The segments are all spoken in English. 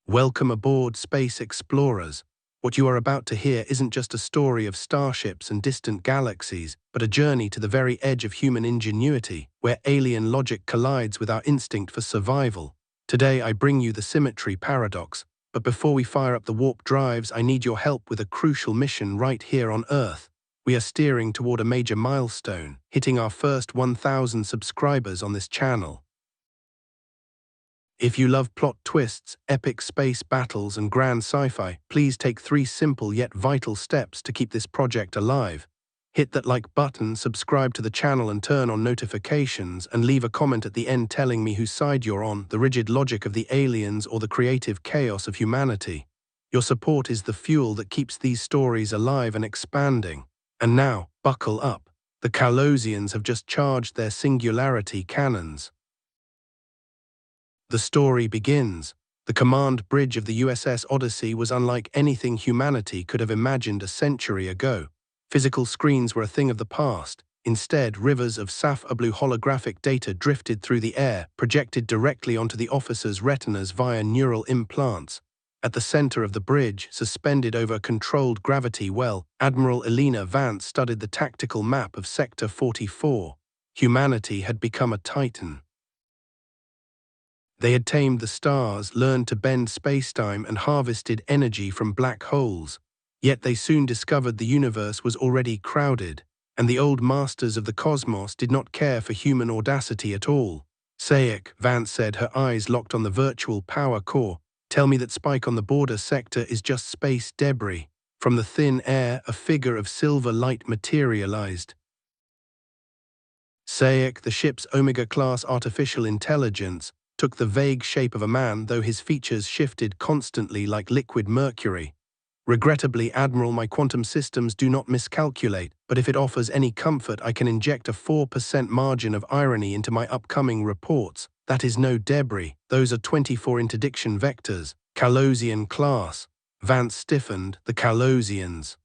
Welcome aboard, space explorers. What you are about to hear isn't just a story of starships and distant galaxies, but a journey to the very edge of human ingenuity, where alien logic collides with our instinct for survival. Today I bring you the symmetry paradox, but before we fire up the warp drives, I need your help with a crucial mission right here on Earth. We are steering toward a major milestone, hitting our first 1,000 subscribers on this channel. If you love plot twists, epic space battles, and grand sci-fi, please take 3 simple yet vital steps to keep this project alive. Hit that like button, subscribe to the channel and turn on notifications, and leave a comment at the end telling me whose side you're on, the rigid logic of the aliens or the creative chaos of humanity. Your support is the fuel that keeps these stories alive and expanding. And now, buckle up. The Kallosians have just charged their singularity cannons. The story begins. The command bridge of the USS Odyssey was unlike anything humanity could have imagined a century ago. Physical screens were a thing of the past. Instead, rivers of sapphire-blue holographic data drifted through the air, projected directly onto the officers' retinas via neural implants. At the center of the bridge, suspended over a controlled gravity well, Admiral Elena Vance studied the tactical map of Sector 44. Humanity had become a titan. They had tamed the stars, learned to bend spacetime, and harvested energy from black holes. Yet they soon discovered the universe was already crowded, and the old masters of the cosmos did not care for human audacity at all. "Sayek," Vance said, her eyes locked on the virtual power core, "tell me that spike on the border sector is just space debris." From the thin air, a figure of silver light materialized. Sayek, the ship's Omega-class artificial intelligence, took the vague shape of a man, though his features shifted constantly like liquid mercury. "Regrettably, Admiral, my quantum systems do not miscalculate, but if it offers any comfort, I can inject a 4% margin of irony into my upcoming reports. That is no debris. Those are 24 interdiction vectors. Kallosian class." Vance stiffened. The Kallosians.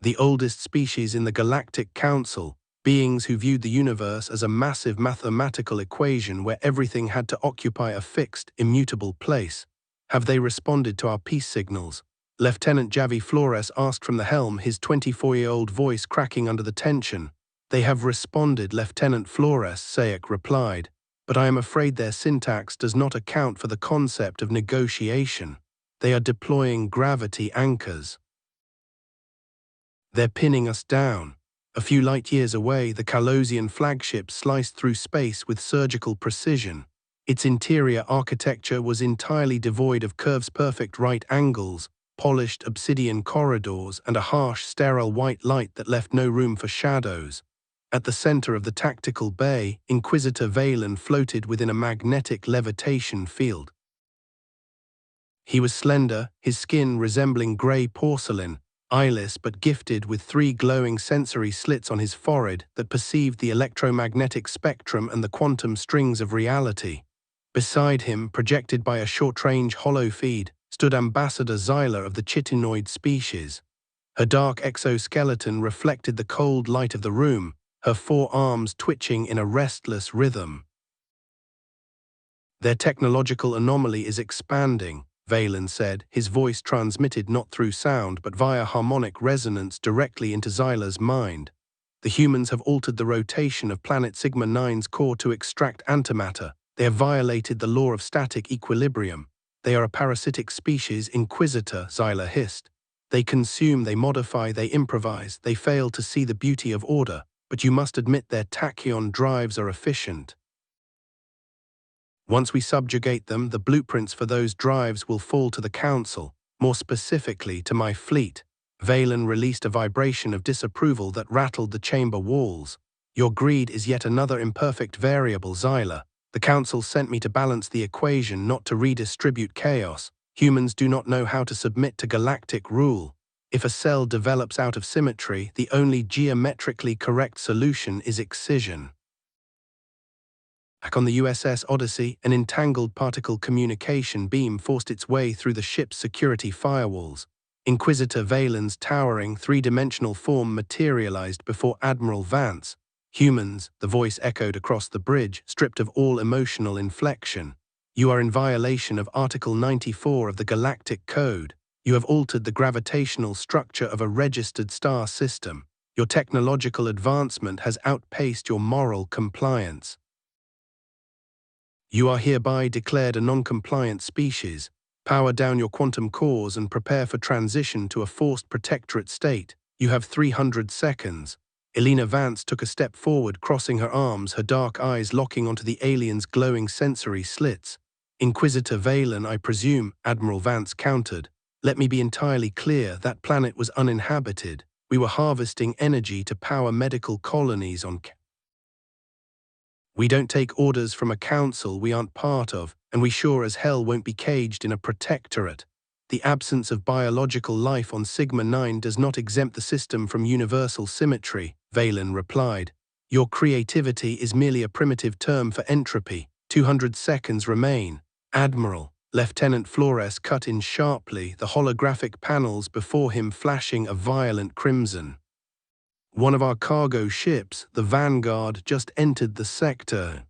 The oldest species in the Galactic Council. Beings who viewed the universe as a massive mathematical equation where everything had to occupy a fixed, immutable place. "Have they responded to our peace signals?" Lieutenant Javi Flores asked from the helm, his 24-year-old voice cracking under the tension. "They have responded, Lieutenant Flores," Sayek replied, "but I am afraid their syntax does not account for the concept of negotiation. They are deploying gravity anchors. They're pinning us down." A few light years away, the Kallosian flagship sliced through space with surgical precision. Its interior architecture was entirely devoid of curves, perfect right angles, polished obsidian corridors, and a harsh, sterile white light that left no room for shadows. At the center of the tactical bay, Inquisitor Valen floated within a magnetic levitation field. He was slender, his skin resembling gray porcelain, eyeless but gifted with 3 glowing sensory slits on his forehead that perceived the electromagnetic spectrum and the quantum strings of reality. Beside him, projected by a short-range hollow feed, stood Ambassador Xyla of the chitinoid species. Her dark exoskeleton reflected the cold light of the room, her 4 arms twitching in a restless rhythm. "Their technological anomaly is expanding," Valen said, his voice transmitted not through sound but via harmonic resonance directly into Xyla's mind. "The humans have altered the rotation of planet Sigma-9's core to extract antimatter. They have violated the law of static equilibrium. They are a parasitic species, Inquisitor," Xyla hissed. "They consume, they modify, they improvise, they fail to see the beauty of order, but you must admit their tachyon drives are efficient. Once we subjugate them, the blueprints for those drives will fall to the Council, more specifically to my fleet." Valen released a vibration of disapproval that rattled the chamber walls. "Your greed is yet another imperfect variable, Xyla. The Council sent me to balance the equation, not to redistribute chaos. Humans do not know how to submit to galactic rule. If a cell develops out of symmetry, the only geometrically correct solution is excision." Back on the USS Odyssey, an entangled particle communication beam forced its way through the ship's security firewalls. Inquisitor Valen's towering, 3-dimensional form materialized before Admiral Vance. "Humans," the voice echoed across the bridge, stripped of all emotional inflection. You are in violation of Article 94 of the Galactic Code. You have altered the gravitational structure of a registered star system. Your technological advancement has outpaced your moral compliance. You are hereby declared a non-compliant species. Power down your quantum cores and prepare for transition to a forced protectorate state. You have 300 seconds. Elena Vance took a step forward, crossing her arms, her dark eyes locking onto the alien's glowing sensory slits. Inquisitor Valen, I presume, Admiral Vance countered. Let me be entirely clear, that planet was uninhabited. We were harvesting energy to power medical colonies on We don't take orders from a council we aren't part of, and we sure as hell won't be caged in a protectorate. The absence of biological life on Sigma-9 does not exempt the system from universal symmetry, Valen replied. Your creativity is merely a primitive term for entropy. 200 seconds remain. Admiral, Lieutenant Flores cut in sharply, the holographic panels before him flashing a violent crimson. One of our cargo ships, the Vanguard, just entered the sector.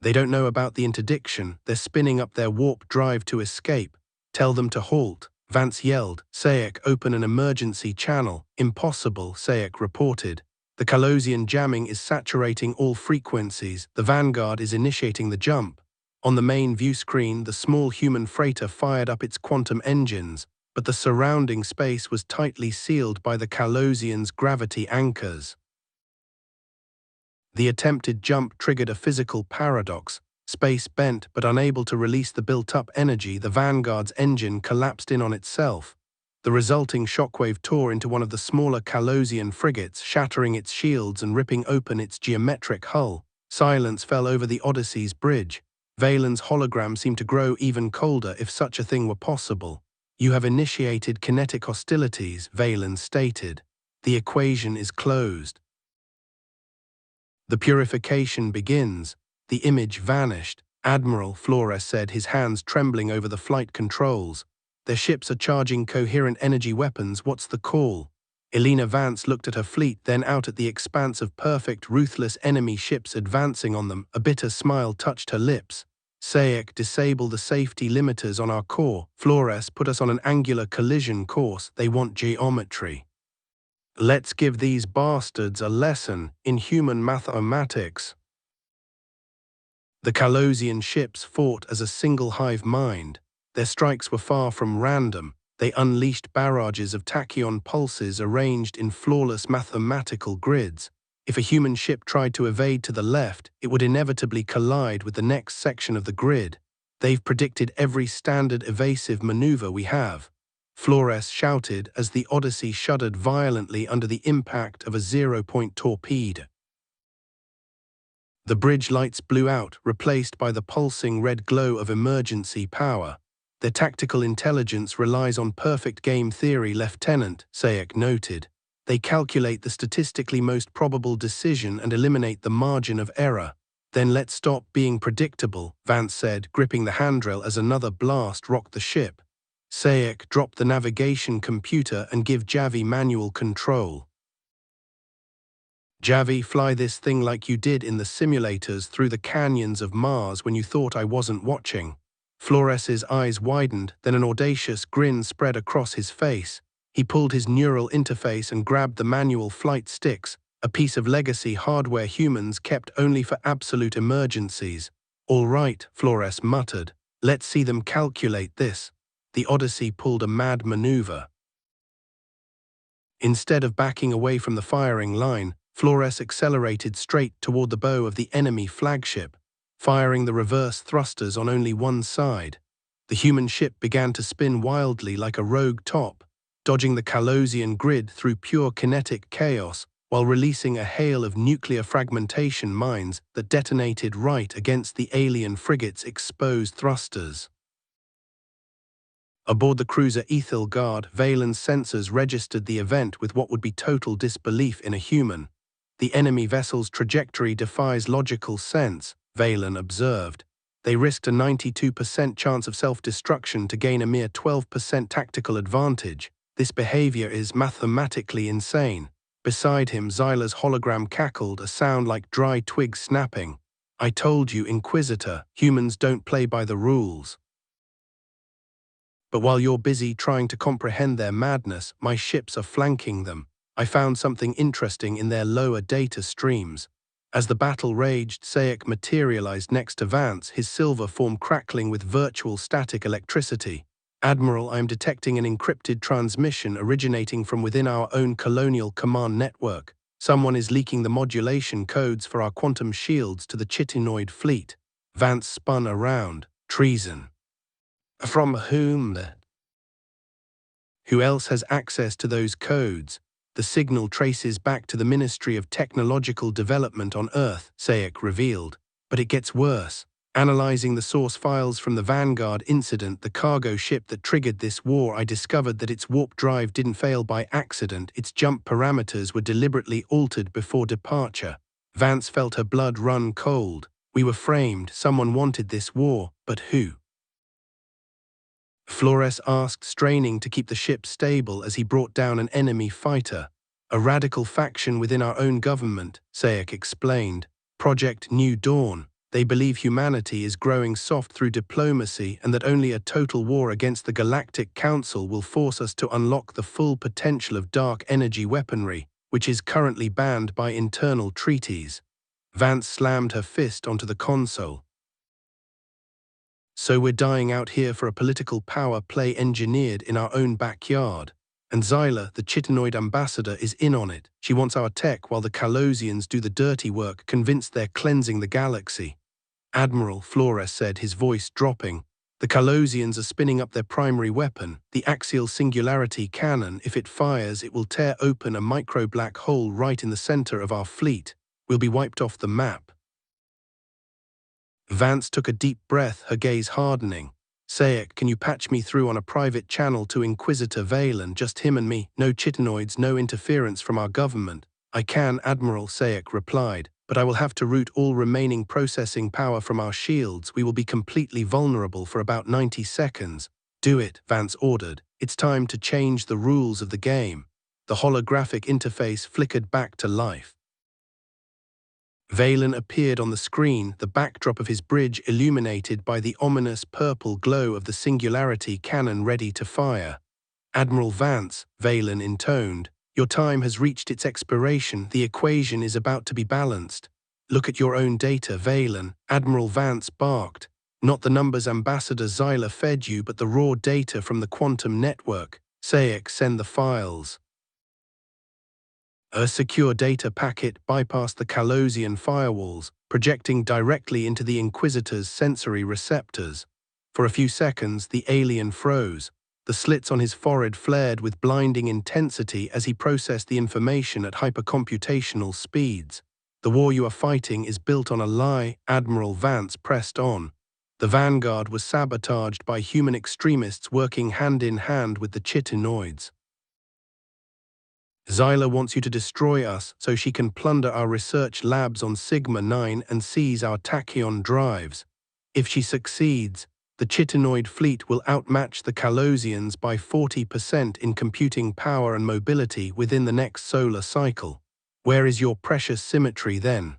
They don't know about the interdiction. They're spinning up their warp drive to escape. Tell them to halt, Vance yelled. Sayek, open an emergency channel. Impossible, Sayek reported. The Kallosian jamming is saturating all frequencies. The Vanguard is initiating the jump. On the main view screen, the small human freighter fired up its quantum engines, but the surrounding space was tightly sealed by the Kallosian's gravity anchors. The attempted jump triggered a physical paradox. Space bent, but unable to release the built-up energy, the Vanguard's engine collapsed in on itself. The resulting shockwave tore into one of the smaller Kallosian frigates, shattering its shields and ripping open its geometric hull. Silence fell over the Odyssey's bridge. Valen's hologram seemed to grow even colder, if such a thing were possible. You have initiated kinetic hostilities, Valen stated. The equation is closed. The purification begins. The image vanished. Admiral, Flores said, his hands trembling over the flight controls. Their ships are charging coherent energy weapons. What's the call? Elena Vance looked at her fleet, then out at the expanse of perfect, ruthless enemy ships advancing on them. A bitter smile touched her lips. Sayek, disable the safety limiters on our core. Flores, put us on an angular collision course. They want geometry. Let's give these bastards a lesson in human mathematics. The Kallosian ships fought as a single hive mind. Their strikes were far from random. They unleashed barrages of tachyon pulses arranged in flawless mathematical grids. If a human ship tried to evade to the left, it would inevitably collide with the next section of the grid. They've predicted every standard evasive maneuver we have. Flores shouted as the Odyssey shuddered violently under the impact of a zero-point torpedo. The bridge lights blew out, replaced by the pulsing red glow of emergency power. Their tactical intelligence relies on perfect game theory, Lieutenant, Sayek noted. They calculate the statistically most probable decision and eliminate the margin of error. Then let's stop being predictable, Vance said, gripping the handrail as another blast rocked the ship. Sayek, drop the navigation computer and give Javi manual control. Javi, fly this thing like you did in the simulators through the canyons of Mars when you thought I wasn't watching. Flores's eyes widened, then an audacious grin spread across his face. He pulled his neural interface and grabbed the manual flight sticks, a piece of legacy hardware humans kept only for absolute emergencies. All right, Flores muttered. Let's see them calculate this. The Odyssey pulled a mad maneuver. Instead of backing away from the firing line, Flores accelerated straight toward the bow of the enemy flagship, firing the reverse thrusters on only one side. The human ship began to spin wildly like a rogue top, dodging the Kallosian grid through pure kinetic chaos while releasing a hail of nuclear fragmentation mines that detonated right against the alien frigate's exposed thrusters. Aboard the cruiser Ethelgard, Valen's sensors registered the event with what would be total disbelief in a human. The enemy vessel's trajectory defies logical sense, Valen observed. They risked a 92% chance of self-destruction to gain a mere 12% tactical advantage. This behavior is mathematically insane. Beside him, Zyla's hologram cackled, a sound like dry twigs snapping. I told you, Inquisitor, humans don't play by the rules. But while you're busy trying to comprehend their madness, my ships are flanking them. I found something interesting in their lower data streams. As the battle raged, Sayek materialized next to Vance, his silver form crackling with virtual static electricity. Admiral, I am detecting an encrypted transmission originating from within our own colonial command network. Someone is leaking the modulation codes for our quantum shields to the Chitinoid fleet. Vance spun around. Treason. From whom? Who else has access to those codes? The signal traces back to the Ministry of Technological Development on Earth, Sayek revealed. But it gets worse. Analyzing the source files from the Vanguard incident, the cargo ship that triggered this war, I discovered that its warp drive didn't fail by accident. Its jump parameters were deliberately altered before departure. Vance felt her blood run cold. We were framed. Someone wanted this war, but who? Flores asked, straining to keep the ship stable as he brought down an enemy fighter. A radical faction within our own government, Sayek explained. Project New Dawn. They believe humanity is growing soft through diplomacy and that only a total war against the Galactic Council will force us to unlock the full potential of dark energy weaponry, which is currently banned by internal treaties. Vance slammed her fist onto the console. So we're dying out here for a political power play engineered in our own backyard. And Xyla, the Chitinoid ambassador, is in on it. She wants our tech while the Kallosians do the dirty work, convinced they're cleansing the galaxy. Admiral, Flores said, his voice dropping. The Kallosians are spinning up their primary weapon, the axial singularity cannon. If it fires, it will tear open a micro-black hole right in the center of our fleet. We'll be wiped off the map. Vance took a deep breath, her gaze hardening. Sayek, can you patch me through on a private channel to Inquisitor Valen, just him and me, no Chitinoids, no interference from our government? I can, Admiral, Sayek replied, but I will have to route all remaining processing power from our shields. We will be completely vulnerable for about 90 seconds. Do it, Vance ordered. It's time to change the rules of the game. The holographic interface flickered back to life. Valen appeared on the screen, the backdrop of his bridge illuminated by the ominous purple glow of the singularity cannon ready to fire. Admiral Vance, Valen intoned, your time has reached its expiration. The equation is about to be balanced. Look at your own data, Valen, Admiral Vance barked. Not the numbers Ambassador Xyla fed you, but the raw data from the quantum network. Sayek, send the files. A secure data packet bypassed the Kallosian firewalls, projecting directly into the Inquisitor's sensory receptors. For a few seconds, the alien froze. The slits on his forehead flared with blinding intensity as he processed the information at hypercomputational speeds. The war you are fighting is built on a lie, Admiral Vance pressed on. The Vanguard was sabotaged by human extremists working hand in hand with the Chitinoids. Xyla wants you to destroy us so she can plunder our research labs on Sigma-9 and seize our tachyon drives. If she succeeds, the Chitinoid fleet will outmatch the Kallosians by 40% in computing power and mobility within the next solar cycle. Where is your precious symmetry then?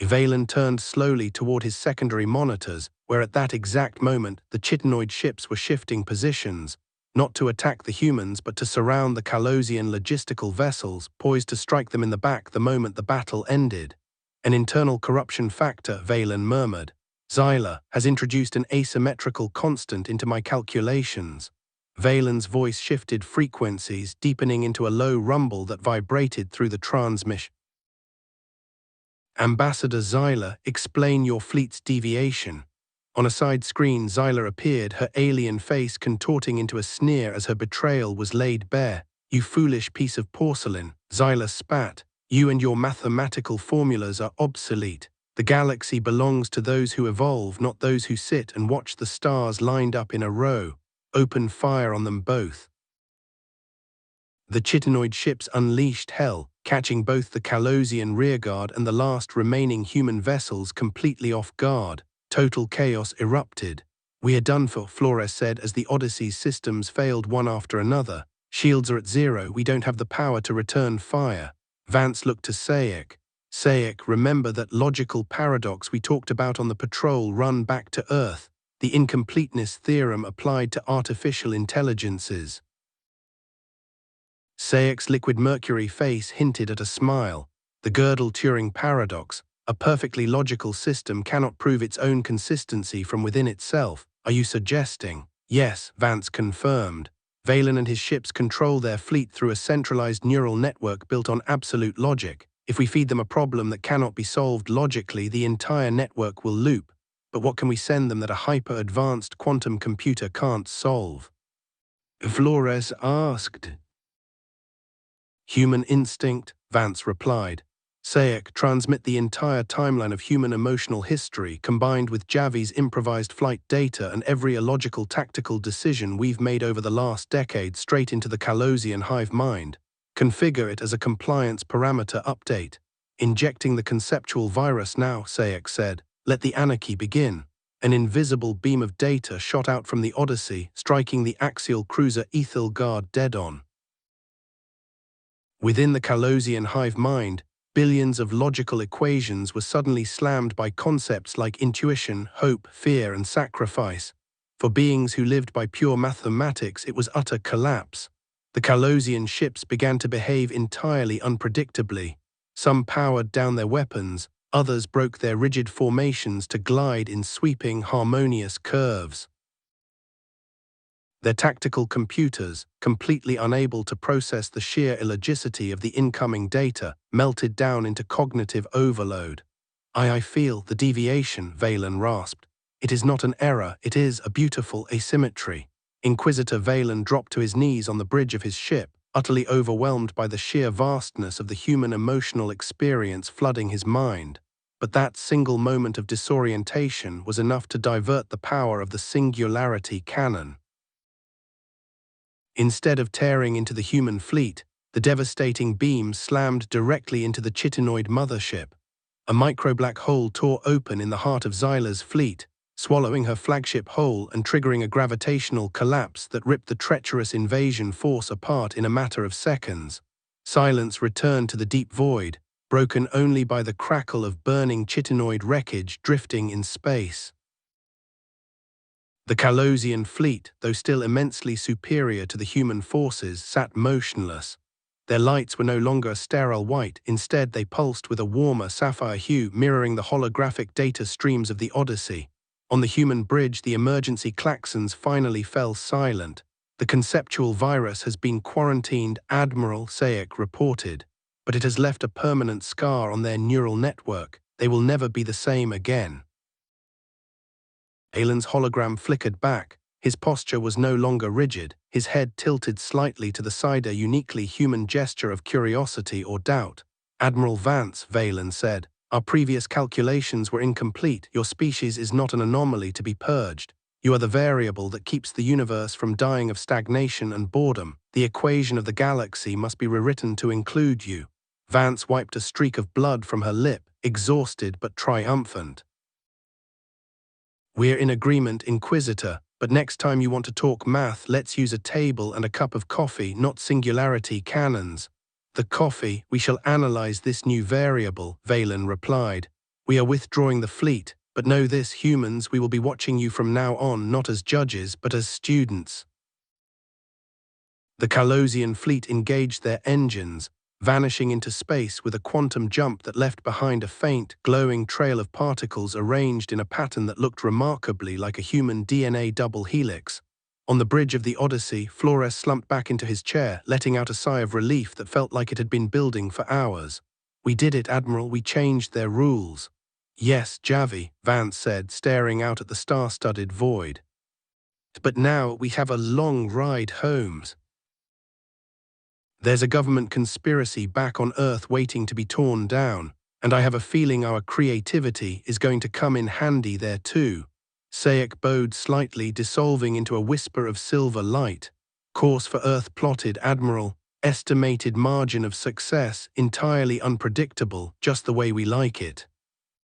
Valen turned slowly toward his secondary monitors, where at that exact moment the Chitinoid ships were shifting positions, not to attack the humans but to surround the Kallosian logistical vessels, poised to strike them in the back the moment the battle ended. An internal corruption factor, Valen murmured. Xyla has introduced an asymmetrical constant into my calculations. Valen's voice shifted frequencies, deepening into a low rumble that vibrated through the transmission. Ambassador Xyla, explain your fleet's deviation. On a side screen, Xyla appeared, her alien face contorting into a sneer as her betrayal was laid bare. You foolish piece of porcelain, Xyla spat. You and your mathematical formulas are obsolete. The galaxy belongs to those who evolve, not those who sit and watch the stars lined up in a row. Open fire on them both. The Chitinoid ships unleashed hell, catching both the Kallosian rearguard and the last remaining human vessels completely off guard. Total chaos erupted. We are done for, Flores said as the Odyssey's systems failed one after another. Shields are at zero, we don't have the power to return fire. Vance looked to Sayek. Sayek, remember that logical paradox we talked about on the patrol run back to Earth, the incompleteness theorem applied to artificial intelligences. Sayek's liquid mercury face hinted at a smile. The Gödel-Turing paradox, a perfectly logical system cannot prove its own consistency from within itself. Are you suggesting? Yes, Vance confirmed. Valen and his ships control their fleet through a centralized neural network built on absolute logic. If we feed them a problem that cannot be solved logically, the entire network will loop. But what can we send them that a hyper-advanced quantum computer can't solve? Flores asked. Human instinct, Vance replied. Sayek, transmit the entire timeline of human emotional history combined with Javi's improvised flight data and every illogical tactical decision we've made over the last decade straight into the Kallosian hive mind. Configure it as a compliance parameter update. Injecting the conceptual virus now, Sayek said. Let the anarchy begin. An invisible beam of data shot out from the Odyssey, striking the axial cruiser Ethelgard dead on. Within the Kallosian hive mind, billions of logical equations were suddenly slammed by concepts like intuition, hope, fear, and sacrifice. For beings who lived by pure mathematics, it was utter collapse. The Kallosian ships began to behave entirely unpredictably. Some powered down their weapons, others broke their rigid formations to glide in sweeping, harmonious curves. Their tactical computers, completely unable to process the sheer illogicity of the incoming data, melted down into cognitive overload. I feel the deviation, Valen rasped. It is not an error, it is a beautiful asymmetry. Inquisitor Valen dropped to his knees on the bridge of his ship, utterly overwhelmed by the sheer vastness of the human emotional experience flooding his mind. But that single moment of disorientation was enough to divert the power of the singularity cannon. Instead of tearing into the human fleet, the devastating beam slammed directly into the chitinoid mothership. A micro-black hole tore open in the heart of Xyla's fleet, swallowing her flagship whole and triggering a gravitational collapse that ripped the treacherous invasion force apart in a matter of seconds. Silence returned to the deep void, broken only by the crackle of burning chitinoid wreckage drifting in space. The Kallosian fleet, though still immensely superior to the human forces, sat motionless. Their lights were no longer a sterile white, instead they pulsed with a warmer sapphire hue mirroring the holographic data streams of the Odyssey. On the human bridge, the emergency klaxons finally fell silent. The conceptual virus has been quarantined, Admiral Sayek reported, but it has left a permanent scar on their neural network. They will never be the same again. Alan's hologram flickered back. His posture was no longer rigid, his head tilted slightly to the side, a uniquely human gesture of curiosity or doubt. Admiral Vance, Valen said, our previous calculations were incomplete. Your species is not an anomaly to be purged. You are the variable that keeps the universe from dying of stagnation and boredom. The equation of the galaxy must be rewritten to include you. Vance wiped a streak of blood from her lip, exhausted but triumphant. We're in agreement, Inquisitor, but next time you want to talk math, let's use a table and a cup of coffee, not singularity cannons. The coffee, we shall analyze this new variable, Valen replied. We are withdrawing the fleet, but know this, humans, we will be watching you from now on, not as judges, but as students. The Kallosian fleet engaged their engines, vanishing into space with a quantum jump that left behind a faint, glowing trail of particles arranged in a pattern that looked remarkably like a human DNA double helix. On the bridge of the Odyssey, Flores slumped back into his chair, letting out a sigh of relief that felt like it had been building for hours. We did it, Admiral, we changed their rules. Yes, Javi, Vance said, staring out at the star-studded void. But now we have a long ride home. There's a government conspiracy back on Earth waiting to be torn down, and I have a feeling our creativity is going to come in handy there too. Sayek bowed slightly, dissolving into a whisper of silver light. Course for Earth plotted, Admiral. Estimated margin of success, entirely unpredictable, just the way we like it.